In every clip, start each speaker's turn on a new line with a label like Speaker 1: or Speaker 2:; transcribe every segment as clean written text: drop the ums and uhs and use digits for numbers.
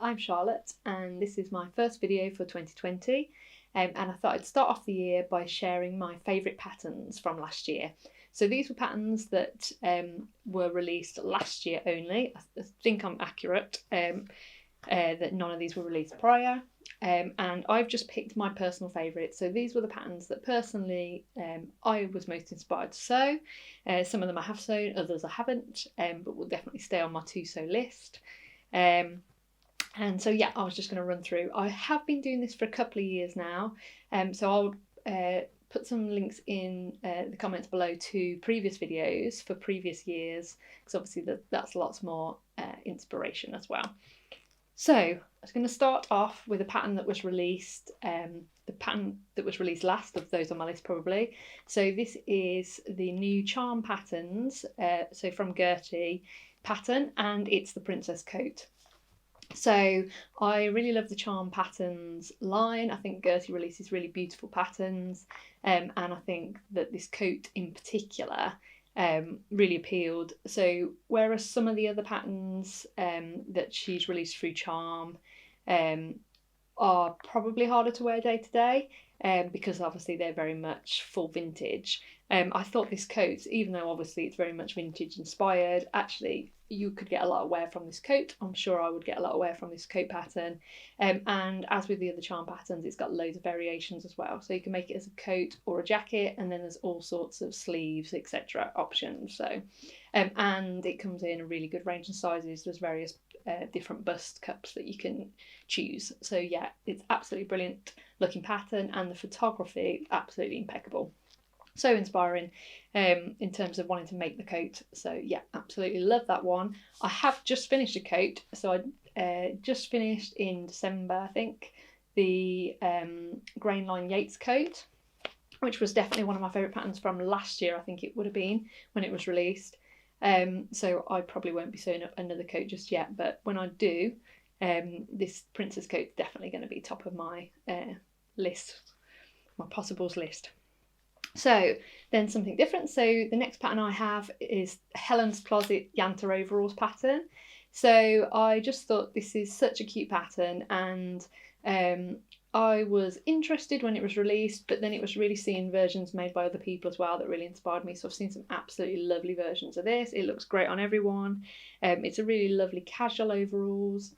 Speaker 1: I'm Charlotte and this is my first video for 2020 and I thought I'd start off the year by sharing my favourite patterns from last year. So these were patterns that were released last year only. I think I'm accurate that none of these were released prior, and I've just picked my personal favourites. So these were the patterns that personally I was most inspired to sew. Some of them I have sewn, others I haven't, but will definitely stay on my to sew list. And so yeah, I was just going to run through. I have been doing this for a couple of years now, so I'll put some links in the comments below to previous videos for previous years, because obviously that's lots more inspiration as well. So I was going to start off with a pattern that was released, the pattern that was released last of those on my list probably. So this is the new charm patterns, so from Gertie pattern, and it's the princess coat. So I really love the charm patterns line. I think Gertie releases really beautiful patterns, and I think that this coat in particular really appealed. So whereas some of the other patterns that she's released through charm are probably harder to wear day to day, because obviously they're very much full vintage, I thought this coat, even though obviously it's very much vintage inspired, actually you could get a lot of wear from this coat. I'm sure I would get a lot of wear from this coat pattern, and as with the other charm patterns, it's got loads of variations as well, so you can make it as a coat or a jacket, and then there's all sorts of sleeves etc options. So and it comes in a really good range of sizes. There's various different bust cups that you can choose. So yeah, it's absolutely brilliant looking pattern, and the photography absolutely impeccable. So inspiring in terms of wanting to make the coat. So yeah, absolutely love that one. I have just finished a coat, so I just finished in December, I think, the Grain Line Yates coat, which was definitely one of my favourite patterns from last year. I think it would have been when it was released. So I probably won't be sewing up another coat just yet, but when I do, this princess coat is definitely going to be top of my list, my possibles list. So then something different. So the next pattern I have is Helen's Closet Yanta Overalls pattern. So I just thought this is such a cute pattern, and I was interested when it was released, but then it was really seeing versions made by other people as well that really inspired me. So I've seen some absolutely lovely versions of this. It looks great on everyone. It's a really lovely casual overalls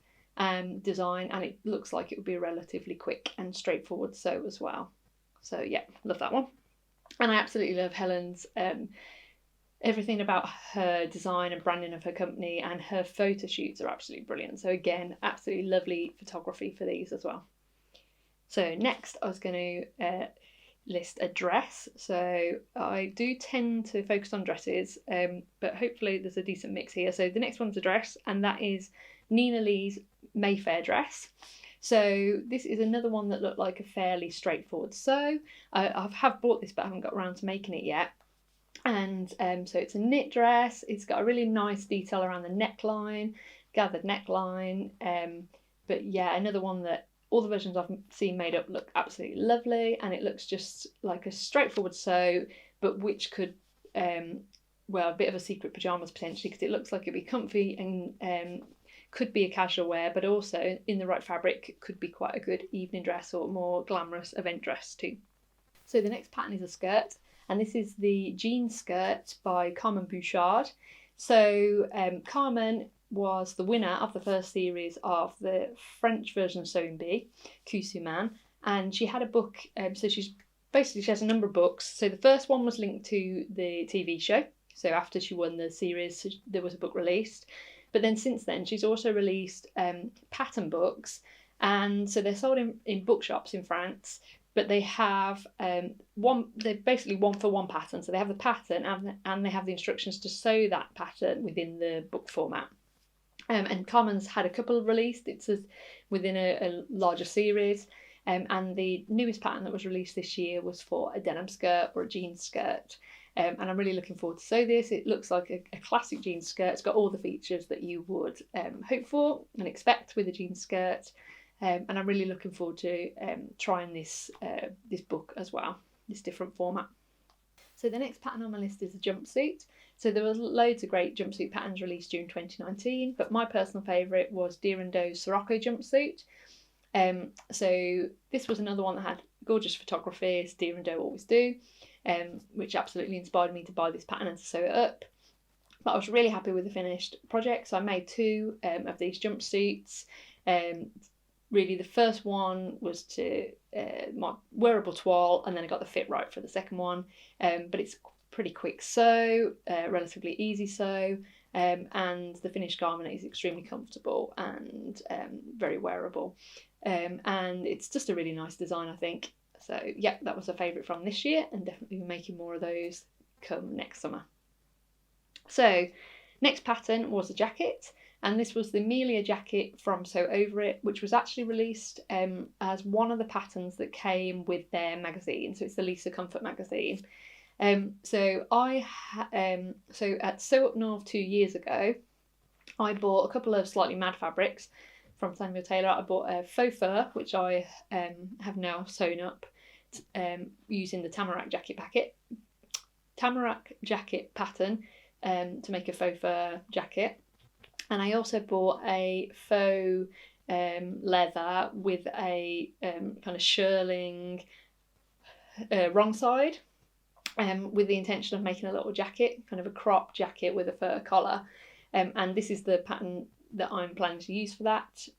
Speaker 1: design, and it looks like it would be a relatively quick and straightforward sew as well. So yeah, love that one. And I absolutely love Helen's, everything about her design and branding of her company, and her photo shoots are absolutely brilliant. So again, absolutely lovely photography for these as well. So next I was going to list a dress. So I do tend to focus on dresses, but hopefully there's a decent mix here. So the next one's a dress, and that is Nina Lee's Mayfair dress. So this is another one that looked like a fairly straightforward sew. I have bought this but I haven't got around to making it yet. And so it's a knit dress. It's got a really nice detail around the neckline, gathered neckline. But yeah, another one that all the versions I've seen made up look absolutely lovely, and it looks just like a straightforward sew, but which could, well, a bit of a secret pyjamas potentially, because it looks like it'd be comfy and could be a casual wear, but also in the right fabric could be quite a good evening dress or more glamorous event dress too. So the next pattern is a skirt, and this is the jean skirt by Carmen Bouchard. So Carmen was the winner of the first series of the French version of Sewing Bee, Kusuman, and she had a book, so she has a number of books. So the first one was linked to the TV show, so after she won the series there was a book released. But then since then, she's also released pattern books, and so they're sold in bookshops in France. But they have they're basically one for one pattern. So they have the pattern and they have the instructions to sew that pattern within the book format. And Carmen's had a couple released. It's within a larger series. And the newest pattern that was released this year was for a denim skirt or a jean skirt. And I'm really looking forward to sew this. It looks like a classic jean skirt. It's got all the features that you would hope for and expect with a jean skirt. And I'm really looking forward to trying this book as well, this different format. So the next pattern on my list is a jumpsuit. So there was loads of great jumpsuit patterns released during 2019, but my personal favourite was Deer & Doe's Sirocco jumpsuit. So this was another one that had gorgeous photography, as Deer & Doe always do, which absolutely inspired me to buy this pattern and to sew it up. But I was really happy with the finished project, so I made 2 of these jumpsuits. Really, the first one was to my wearable toile, and then I got the fit right for the second one. But it's pretty quick sew, relatively easy sew, and the finished garment is extremely comfortable and very wearable. And it's just a really nice design, I think. So yeah, that was a favourite from this year, and definitely making more of those come next summer. So next pattern was a jacket, and this was the Amelia jacket from Sew Over It, which was actually released as one of the patterns that came with their magazine. So it's the Lisa Comfort magazine. So at Sew Up North 2 years ago, I bought a couple of slightly mad fabrics from Samuel Taylor. I bought a faux fur, which I have now sewn up using the Tamarack jacket pattern to make a faux fur jacket. And I also bought a faux leather with a kind of shirling wrong side, with the intention of making a little jacket, kind of a crop jacket with a fur collar. And this is the pattern that I'm planning to use for that.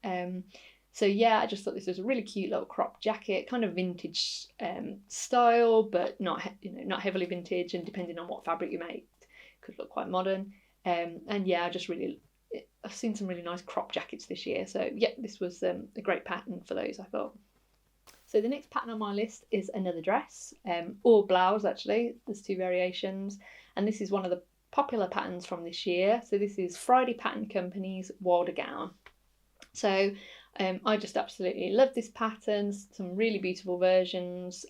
Speaker 1: So yeah, I just thought this was a really cute little crop jacket, kind of vintage style, but not heavily vintage, and depending on what fabric you make, could look quite modern. And yeah, I've seen some really nice crop jackets this year, so yeah, this was a great pattern for those, I thought. So the next pattern on my list is another dress, or blouse actually. There's 2 variations, and this is one of the popular patterns from this year. So this is Friday Pattern Company's Wilder Gown. So I just absolutely love this pattern. Some really beautiful versions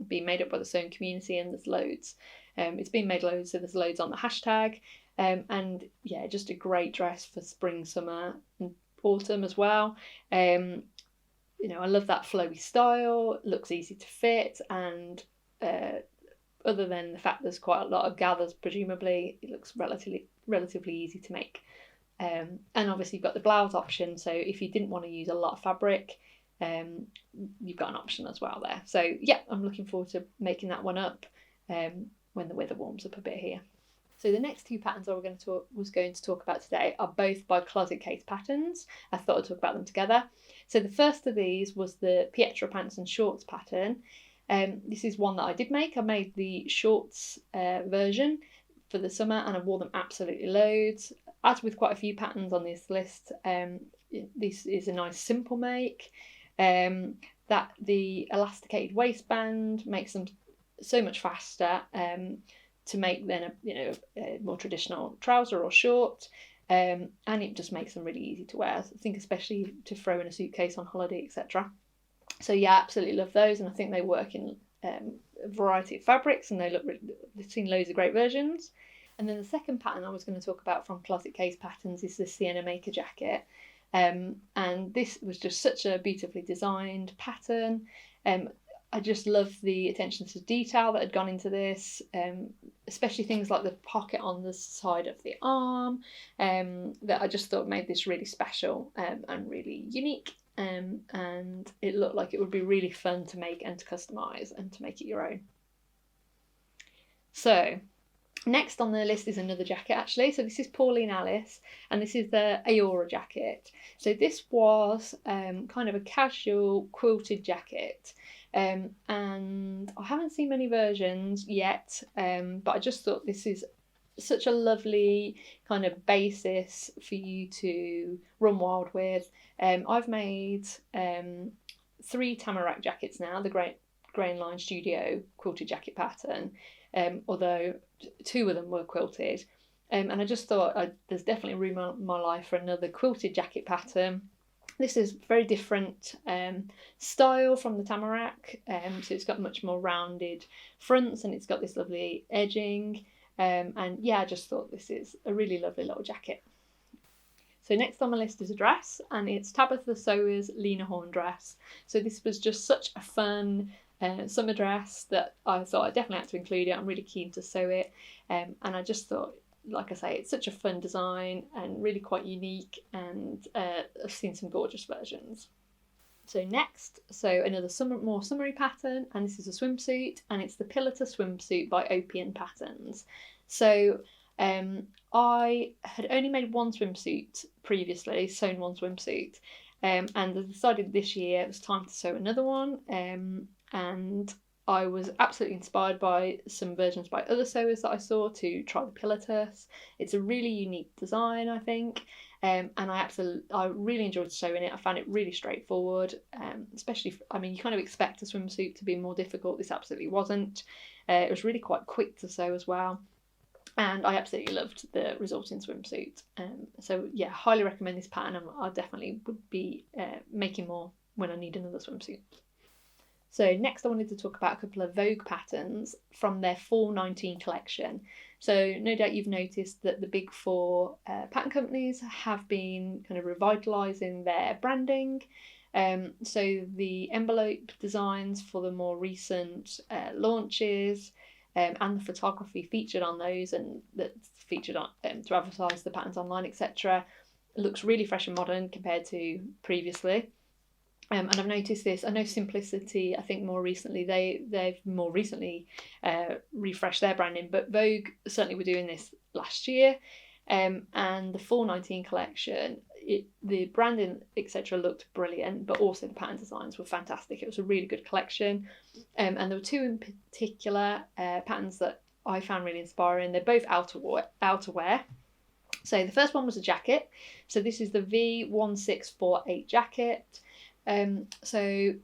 Speaker 1: being made up by the sewing community, and there's loads. It's been made loads, so there's loads on the hashtag. And yeah, just a great dress for spring, summer and autumn as well. I love that flowy style. It looks easy to fit, and other than the fact there's quite a lot of gathers, presumably, it looks relatively easy to make. And obviously you've got the blouse option, so if you didn't want to use a lot of fabric, you've got an option as well there. So yeah, I'm looking forward to making that one up when the weather warms up a bit here. So the next 2 patterns I was going to talk about today are both by Closet Case Patterns. I thought I'd talk about them together. So the first of these was the Pietra Pants and Shorts pattern. This is one that I did make. I made the shorts version for the summer, and I wore them absolutely loads. As with quite a few patterns on this list, this is a nice simple make. That the elasticated waistband makes them so much faster to make than a more traditional trouser or short, and it just makes them really easy to wear. I think especially to throw in a suitcase on holiday, etc. So yeah, absolutely love those, and I think they work in a variety of fabrics, and they've seen loads of great versions. And then the second pattern I was going to talk about from Closet Case Patterns is the Sienna Maker jacket. And this was just such a beautifully designed pattern. I just love the attention to detail that had gone into this, especially things like the pocket on the side of the arm, that I just thought made this really special and really unique. And it looked like it would be really fun to make and to customise and to make it your own. So next on the list is another jacket actually. So this is Pauline Alice, and this is the Aora jacket. So this was kind of a casual quilted jacket. And I haven't seen many versions yet, but I just thought this is such a lovely kind of basis for you to run wild with. I've made 3 Tamarack jackets now, the Grain Line Studio quilted jacket pattern, although 2 of them were quilted. And I just thought there's definitely room in my life for another quilted jacket pattern. This is very different style from the Tamarack, so it's got much more rounded fronts, and it's got this lovely edging, and yeah, I just thought this is a really lovely little jacket. So next on my list is a dress, and it's Tabatha Sewer's Lena Horne dress. So this was just such a fun summer dress that I thought I definitely had to include it. I'm really keen to sew it, and I just thought, like I say, it's such a fun design and really quite unique, and I've seen some gorgeous versions. So next, another more summery pattern, and this is a swimsuit, and it's the Pilatus swimsuit by Opian Patterns. So I had only made one swimsuit previously, sewn one swimsuit, and I decided this year it was time to sew another one, and I was absolutely inspired by some versions by other sewers that I saw to try the Pilatus. It's a really unique design, I think, and I really enjoyed sewing it. I found it really straightforward, especially, I mean, you kind of expect a swimsuit to be more difficult. This absolutely wasn't. It was really quite quick to sew as well, and I absolutely loved the resulting swimsuit. So yeah, highly recommend this pattern, and I definitely would be making more when I need another swimsuit. So next I wanted to talk about a couple of Vogue patterns from their Fall 19 collection. So no doubt you've noticed that the big four pattern companies have been kind of revitalising their branding. So the envelope designs for the more recent launches and the photography featured on those, and that's featured on to advertise the patterns online, etc. looks really fresh and modern compared to previously. And I've noticed this. I know Simplicity, I think more recently, they've more recently refreshed their branding, but Vogue certainly were doing this last year. And the Fall 19 collection, the branding, etc. looked brilliant, but also the pattern designs were fantastic. It was a really good collection. And there were two in particular patterns that I found really inspiring. They're both outerwear. So the first one was a jacket. So this is the V1648 jacket. So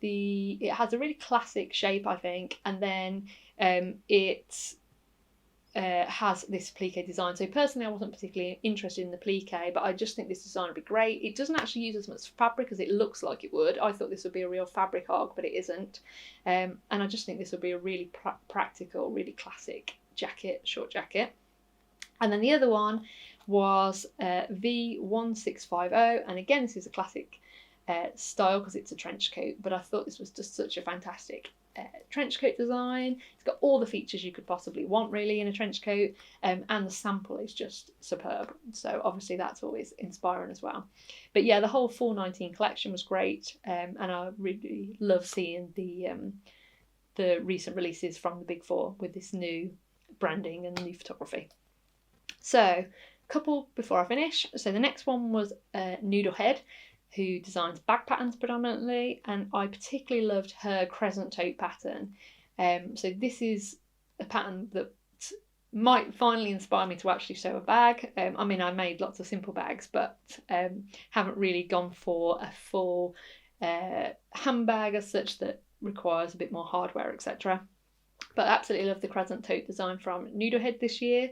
Speaker 1: it has a really classic shape, I think, and then it has this plique design. So personally I wasn't particularly interested in the plique, but I just think this design would be great. It doesn't actually use as much fabric as it looks like it would. I thought this would be a real fabric hog, but it isn't. And I just think this would be a really practical, really classic jacket, short jacket. And then the other one was V1650, and again this is a classic style because it's a trench coat, but I thought this was just such a fantastic trench coat design. It's got all the features you could possibly want really in a trench coat, and the sample is just superb, so obviously that's always inspiring as well. But yeah, the whole Fall 19 collection was great, and I really love seeing the recent releases from the big four with this new branding and new photography. So couple before I finish. So the next one was Noodlehead, who designs bag patterns predominantly, and I particularly loved her Crescent Taupe pattern. So this is a pattern that might finally inspire me to actually sew a bag. I mean, I made lots of simple bags, but haven't really gone for a full handbag as such that requires a bit more hardware, etc. But I absolutely love the Crescent Taupe design from Noodlehead this year.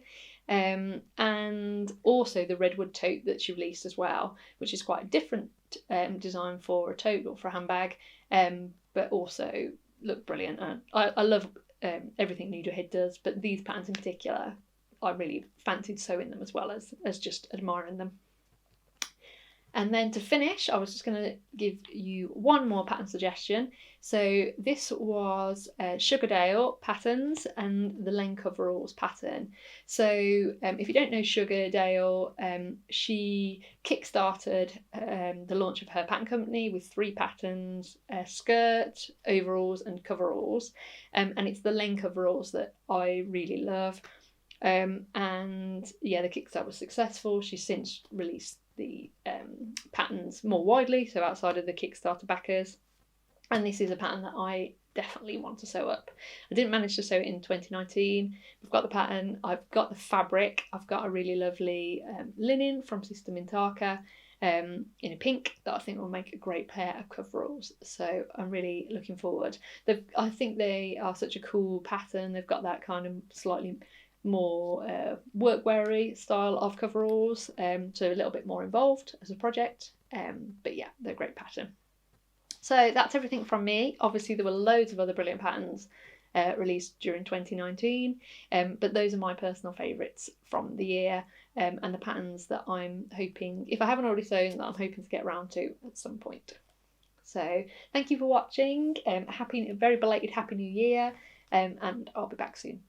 Speaker 1: And also the Redwood tote that she released as well, which is quite a different design for a tote or for a handbag, but also look brilliant. I love everything Noodlehead does, but these patterns in particular, I really fancied sewing them as well as just admiring them. And then to finish, I was just going to give you one more pattern suggestion. So this was Sugardale Patterns and the Len Coveralls pattern. So if you don't know Sugardale, she kickstarted the launch of her pattern company with 3 patterns: skirt, overalls and coveralls. And it's the Len Coveralls that I really love. And yeah, the Kickstarter was successful. She's since released the patterns more widely, so outside of the Kickstarter backers, and this is a pattern that I definitely want to sew up. I didn't manage to sew it in 2019. I've got the pattern, I've got the fabric, I've got a really lovely linen from Sister Mintaka in a pink that I think will make a great pair of coveralls, so I'm really looking forward. I think they are such a cool pattern. They've got that kind of slightly more workweary style of coveralls, so a little bit more involved as a project, but yeah, they're a great pattern. So that's everything from me. Obviously there were loads of other brilliant patterns released during 2019, but those are my personal favourites from the year, and the patterns that I'm hoping, if I haven't already sewn, that I'm hoping to get around to at some point. So thank you for watching. Very belated Happy New Year, and I'll be back soon.